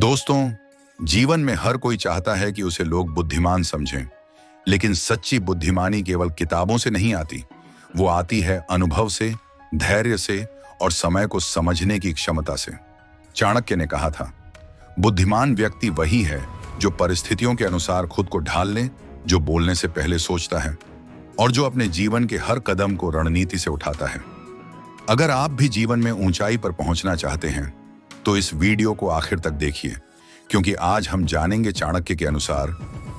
दोस्तों, जीवन में हर कोई चाहता है कि उसे लोग बुद्धिमान समझें, लेकिन सच्ची बुद्धिमानी केवल किताबों से नहीं आती। वो आती है अनुभव से, धैर्य से और समय को समझने की क्षमता से। चाणक्य ने कहा था, बुद्धिमान व्यक्ति वही है जो परिस्थितियों के अनुसार खुद को ढाल ले, जो बोलने से पहले सोचता है और जो अपने जीवन के हर कदम को रणनीति से उठाता है। अगर आप भी जीवन में ऊंचाई पर पहुंचना चाहते हैं तो इस वीडियो को आखिर तक देखिए, क्योंकि आज हम जानेंगे चाणक्य के अनुसार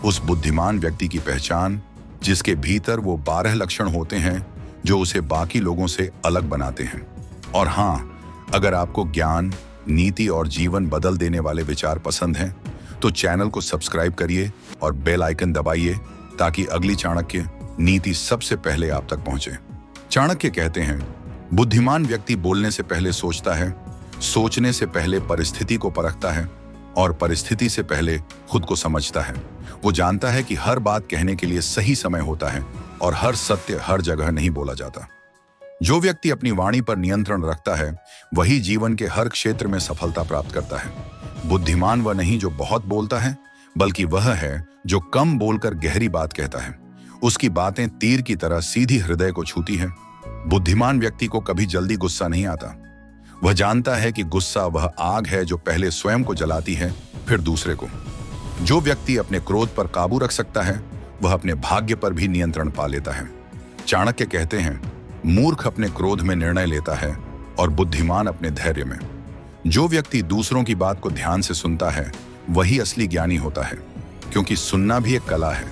उस बुद्धिमान व्यक्ति की पहचान जिसके भीतर वो 12 लक्षण होते हैं जो उसे बाकी लोगों से अलग बनाते हैं। और हाँ, अगर आपको ज्ञान, नीति और जीवन बदल देने वाले विचार पसंद हैं तो चैनल को सब्सक्राइब करिए और बेल आइकन दबाइए ताकि अगली चाणक्य नीति सबसे पहले आप तक पहुंचे। चाणक्य कहते हैं, बुद्धिमान व्यक्ति बोलने से पहले सोचता है, सोचने से पहले परिस्थिति को परखता है और परिस्थिति से पहले खुद को समझता है। वो जानता है कि हर बात कहने के लिए सही समय होता है और हर सत्य हर जगह नहीं बोला जाता। जो व्यक्ति अपनी वाणी पर नियंत्रण रखता है वही जीवन के हर क्षेत्र में सफलता प्राप्त करता है। बुद्धिमान वह नहीं जो बहुत बोलता है, बल्कि वह है जो कम बोलकर गहरी बात कहता है। उसकी बातें तीर की तरह सीधी हृदय को छूती हैं। बुद्धिमान व्यक्ति को कभी जल्दी गुस्सा नहीं आता। वह जानता है कि गुस्सा वह आग है जो पहले स्वयं को जलाती है, फिर दूसरे को। जो व्यक्ति अपने क्रोध पर काबू रख सकता है वह अपने भाग्य पर भी नियंत्रण पा लेता है। चाणक्य कहते हैं, मूर्ख अपने क्रोध में निर्णय लेता है और बुद्धिमान अपने धैर्य में। जो व्यक्ति दूसरों की बात को ध्यान से सुनता है वही असली ज्ञानी होता है, क्योंकि सुनना भी एक कला है।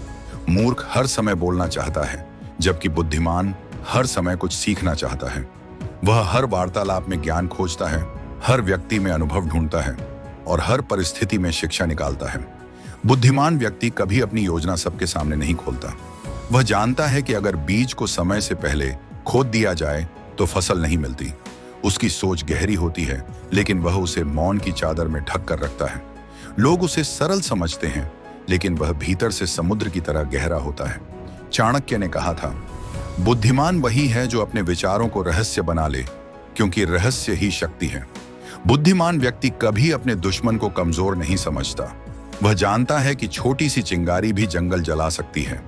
मूर्ख हर समय बोलना चाहता है, जबकि बुद्धिमान हर समय कुछ सीखना चाहता है। वह हर वार्तालाप में ज्ञान खोजता है, हर व्यक्ति में अनुभव ढूंढता है और हर परिस्थिति में शिक्षा निकालता है। बुद्धिमान व्यक्ति कभी अपनी योजना सबके सामने नहीं खोलता। वह जानता है कि अगर बीज को समय से पहले खोद दिया जाए तो फसल नहीं मिलती। उसकी सोच गहरी होती है, लेकिन वह उसे मौन की चादर में ढक कर रखता है। लोग उसे सरल समझते हैं, लेकिन वह भीतर से समुद्र की तरह गहरा होता है। चाणक्य ने कहा था, बुद्धिमान वही है जो अपने विचारों को रहस्य बना ले, क्योंकि रहस्य ही शक्ति है। बुद्धिमान व्यक्ति कभी अपने दुश्मन को कमजोर नहीं समझता। वह जानता है कि छोटी सी चिंगारी भी जंगल जला सकती है,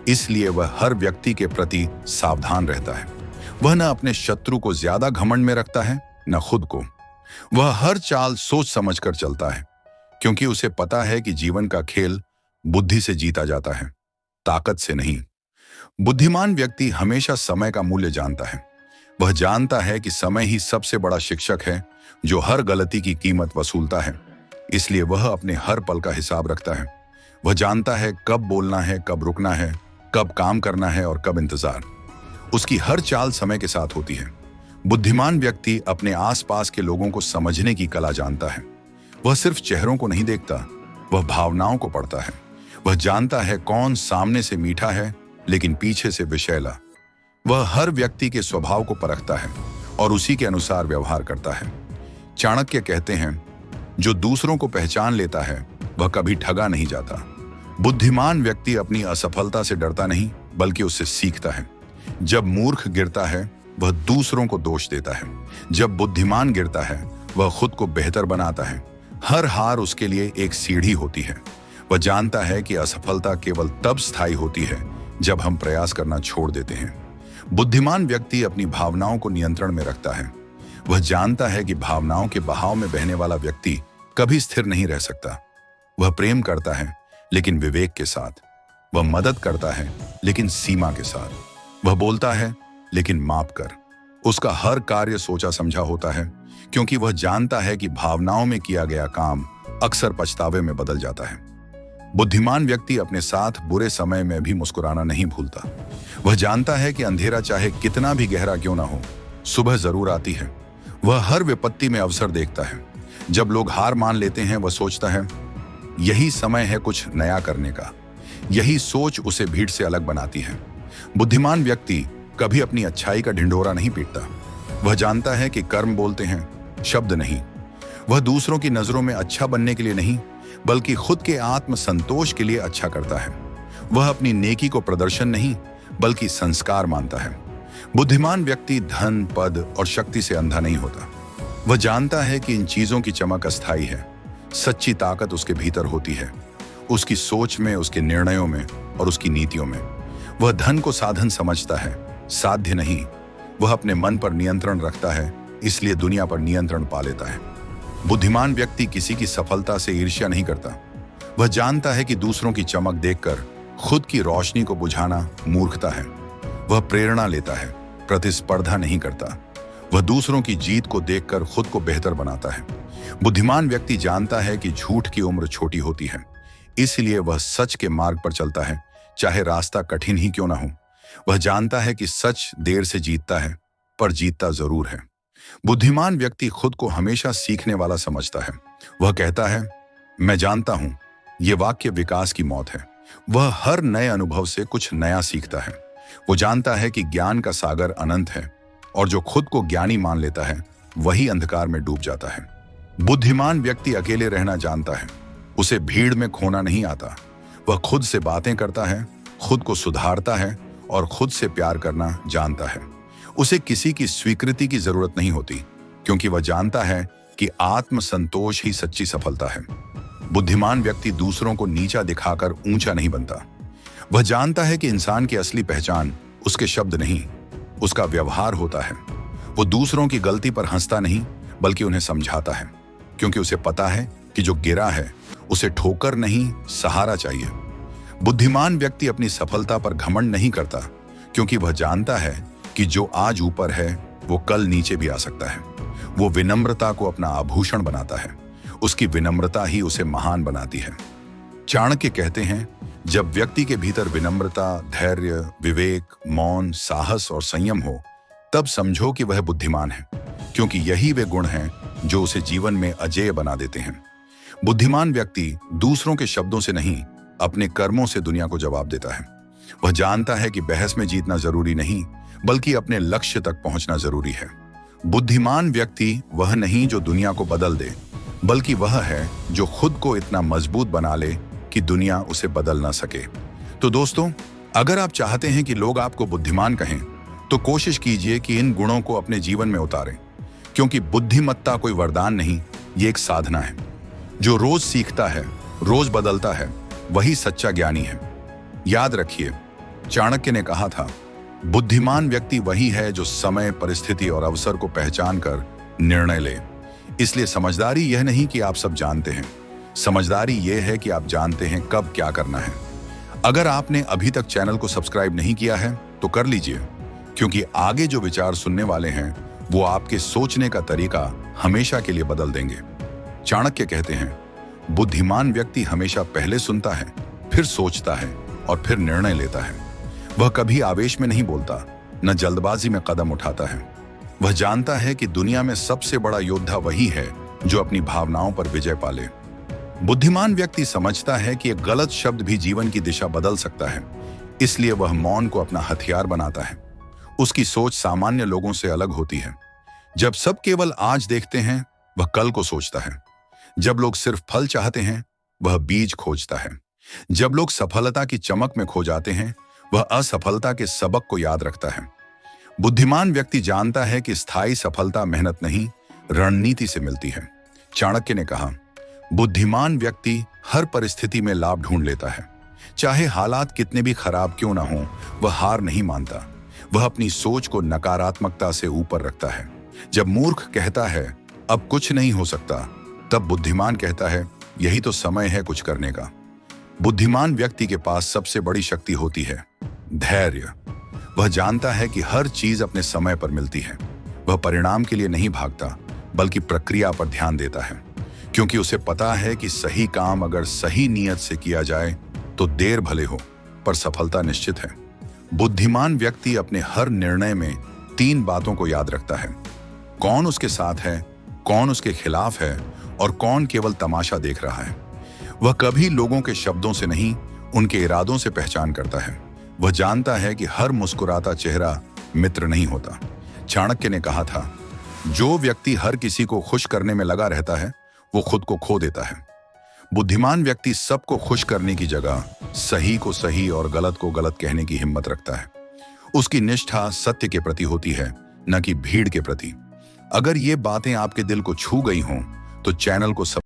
इसलिए वह हर व्यक्ति के प्रति सावधान रहता है। वह न अपने शत्रु को ज्यादा घमंड में रखता है, न खुद को। वह हर चाल सोच समझ कर चलता है, क्योंकि उसे पता है कि जीवन का खेल बुद्धि से जीता जाता है, ताकत से नहीं। बुद्धिमान व्यक्ति हमेशा समय का मूल्य जानता है। वह जानता है कि समय ही सबसे बड़ा शिक्षक है जो हर गलती की कीमत वसूलता है, इसलिए वह अपने हर पल का हिसाब रखता है। वह जानता है कब बोलना है, कब रुकना है, कब काम करना है और कब इंतजार। उसकी हर चाल समय के साथ होती है। बुद्धिमान व्यक्ति अपने आसपास के लोगों को समझने की कला जानता है। वह सिर्फ चेहरों को नहीं देखता, वह भावनाओं को पढ़ता है। वह जानता है कौन सामने से मीठा है लेकिन पीछे से विषैला। वह हर व्यक्ति के स्वभाव को परखता है और उसी के अनुसार व्यवहार करता है। चाणक्य कहते हैं, जो दूसरों को पहचान लेता है वह कभी ठगा नहीं जाता। बुद्धिमान व्यक्ति अपनी असफलता से डरता नहीं, बल्कि उससे सीखता है। जब मूर्ख गिरता है वह दूसरों को दोष देता है, जब बुद्धिमान गिरता है वह खुद को बेहतर बनाता है। हर हार उसके लिए एक सीढ़ी होती है। वह जानता है कि असफलता केवल तब स्थायी होती है जब हम प्रयास करना छोड़ देते हैं। बुद्धिमान व्यक्ति अपनी भावनाओं को नियंत्रण में रखता है। वह जानता है कि भावनाओं के बहाव में बहने वाला व्यक्ति कभी स्थिर नहीं रह सकता। वह प्रेम करता है लेकिन विवेक के साथ। वह मदद करता है लेकिन सीमा के साथ। वह बोलता है लेकिन माप कर। उसका हर कार्य सोचा समझा होता है, क्योंकि वह जानता है कि भावनाओं में किया गया काम अक्सर पछतावे में बदल जाता है। बुद्धिमान व्यक्ति अपने साथ बुरे समय में भी मुस्कुराना नहीं भूलता। वह जानता है कि अंधेरा चाहे कितना भी गहरा क्यों ना हो, सुबह जरूर आती है। वह हर विपत्ति में अवसर देखता है। जब लोग हार मान लेते हैं वह सोचता है, यही समय है कुछ नया करने का। यही सोच उसे भीड़ से अलग बनाती है। बुद्धिमान व्यक्ति कभी अपनी अच्छाई का ढिंढोरा नहीं पीटता। वह जानता है कि कर्म बोलते हैं, शब्द नहीं। वह दूसरों की नजरों में अच्छा बनने के लिए नहीं, बल्कि खुद के आत्म संतोष के लिए अच्छा करता है। वह अपनी नेकी को प्रदर्शन नहीं, बल्कि संस्कार मानता है। बुद्धिमान व्यक्ति धन, पद और शक्ति से अंधा नहीं होता। वह जानता है कि इन चीजों की चमक अस्थायी है, सच्ची ताकत उसके भीतर होती है, उसकी सोच में, उसके निर्णयों में और उसकी नीतियों में। वह धन को साधन समझता है, साध्य नहीं। वह अपने मन पर नियंत्रण रखता है, इसलिए दुनिया पर नियंत्रण पा लेता है। बुद्धिमान व्यक्ति किसी की सफलता से ईर्ष्या नहीं करता। वह जानता है कि दूसरों की चमक देखकर खुद की रोशनी को बुझाना मूर्खता है। वह प्रेरणा लेता है, प्रतिस्पर्धा नहीं करता। वह दूसरों की जीत को देखकर खुद को बेहतर बनाता है। बुद्धिमान व्यक्ति जानता है कि झूठ की उम्र छोटी होती है, इसलिए वह सच के मार्ग पर चलता है, चाहे रास्ता कठिन ही क्यों ना हो। वह जानता है कि सच देर से जीतता है, पर जीतता जरूर है। बुद्धिमान व्यक्ति खुद को हमेशा सीखने वाला समझता है। वह कहता है, मैं जानता हूं। यह वाक्य विकास की मौत है। वह हर नए अनुभव से कुछ नया सीखता है। वो जानता है कि ज्ञान का सागर अनंत है और जो खुद को ज्ञानी मान लेता है वही अंधकार में डूब जाता है। बुद्धिमान व्यक्ति अकेले रहना जानता है। उसे भीड़ में खोना नहीं आता। वह खुद से बातें करता है, खुद को सुधारता है और खुद से प्यार करना जानता है। उसे किसी की स्वीकृति की जरूरत नहीं होती, क्योंकि वह जानता है कि आत्म संतोष ही सच्ची सफलता है। बुद्धिमान व्यक्ति दूसरों को नीचा दिखाकर ऊंचा नहीं बनता। वह जानता है कि इंसान की असली पहचान उसके शब्द नहीं, उसका व्यवहार होता है। वो दूसरों की गलती पर हंसता नहीं, बल्कि उन्हें समझाता है, क्योंकि उसे पता है कि जो गिरा है उसे ठोकर नहीं, सहारा चाहिए। बुद्धिमान व्यक्ति अपनी सफलता पर घमंड नहीं करता, क्योंकि वह जानता है कि जो आज ऊपर है वो कल नीचे भी आ सकता है। वो विनम्रता को अपना आभूषण बनाता है। उसकी विनम्रता ही उसे महान बनाती है। चाणक्य कहते हैं, जब व्यक्ति के भीतर विनम्रता, धैर्य, विवेक, मौन, साहस और संयम हो, तब समझो कि वह बुद्धिमान है, क्योंकि यही वे गुण हैं जो उसे जीवन में अजेय बना देते हैं। बुद्धिमान व्यक्ति दूसरों के शब्दों से नहीं, अपने कर्मों से दुनिया को जवाब देता है। वह जानता है कि बहस में जीतना जरूरी नहीं, बल्कि अपने लक्ष्य तक पहुंचना जरूरी है। बुद्धिमान व्यक्ति वह नहीं जो दुनिया को बदल दे, बल्कि वह है जो खुद को इतना मजबूत बना ले कि दुनिया उसे बदल ना सके। तो दोस्तों, अगर आप चाहते हैं कि लोग आपको बुद्धिमान कहें, तो कोशिश कीजिए कि इन गुणों को अपने जीवन में उतारें, क्योंकि बुद्धिमत्ता कोई वरदान नहीं, ये एक साधना है। जो रोज सीखता है, रोज बदलता है, वही सच्चा ज्ञानी है। याद रखिए, चाणक्य ने कहा था, बुद्धिमान व्यक्ति वही है जो समय, परिस्थिति और अवसर को पहचान कर निर्णय ले। इसलिए समझदारी यह नहीं कि आप सब जानते हैं, समझदारी यह है कि आप जानते हैं कब क्या करना है। अगर आपने अभी तक चैनल को सब्सक्राइब नहीं किया है तो कर लीजिए, क्योंकि आगे जो विचार सुनने वाले हैं वो आपके सोचने का तरीका हमेशा के लिए बदल देंगे। चाणक्य कहते हैं, बुद्धिमान व्यक्ति हमेशा पहले सुनता है, फिर सोचता है और फिर निर्णय लेता है। वह कभी आवेश में नहीं बोलता, न जल्दबाजी में कदम उठाता है। वह जानता है कि दुनिया में सबसे बड़ा योद्धा वही है जो अपनी भावनाओं पर विजय पाले। बुद्धिमान व्यक्ति समझता है कि एक गलत शब्द भी जीवन की दिशा बदल सकता है, इसलिए वह मौन को अपना हथियार बनाता है। उसकी सोच सामान्य लोगों से अलग होती है। जब सब केवल आज देखते हैं, वह कल को सोचता है। जब लोग सिर्फ फल चाहते हैं, वह बीज खोजता है। जब लोग सफलता की चमक में खो जाते हैं, वह असफलता के सबक को याद रखता है। बुद्धिमान व्यक्ति जानता है कि स्थायी सफलता मेहनत नहीं, रणनीति से मिलती है। चाणक्य ने कहा, बुद्धिमान व्यक्ति हर परिस्थिति में लाभ ढूंढ लेता है। चाहे हालात कितने भी खराब क्यों ना हो, वह हार नहीं मानता। वह अपनी सोच को नकारात्मकता से ऊपर रखता है। जब मूर्ख कहता है अब कुछ नहीं हो सकता, तब बुद्धिमान कहता है यही तो समय है कुछ करने का। बुद्धिमान व्यक्ति के पास सबसे बड़ी शक्ति होती है धैर्य। वह जानता है कि हर चीज अपने समय पर मिलती है। वह परिणाम के लिए नहीं भागता, बल्कि प्रक्रिया पर ध्यान देता है, क्योंकि उसे पता है कि सही काम अगर सही नियत से किया जाए तो देर भले हो, पर सफलता निश्चित है। बुद्धिमान व्यक्ति अपने हर निर्णय में 3 बातों को याद रखता है, कौन उसके साथ है, कौन उसके खिलाफ है और कौन केवल तमाशा देख रहा है। वह कभी लोगों के शब्दों से नहीं, उनके इरादों से पहचान करता है। वह जानता है कि हर मुस्कुराता चेहरा मित्र नहीं होता। चाणक्य ने कहा था, जो व्यक्ति हर किसी को खुश करने में लगा रहता है, वो खुद को खो देता है। बुद्धिमान व्यक्ति सबको खुश करने की जगह सही को सही और गलत को गलत कहने की हिम्मत रखता है। उसकी निष्ठा सत्य के प्रति होती है, न कि भीड़ के प्रति। अगर ये बातें आपके दिल को छू गई हों, तो चैनल को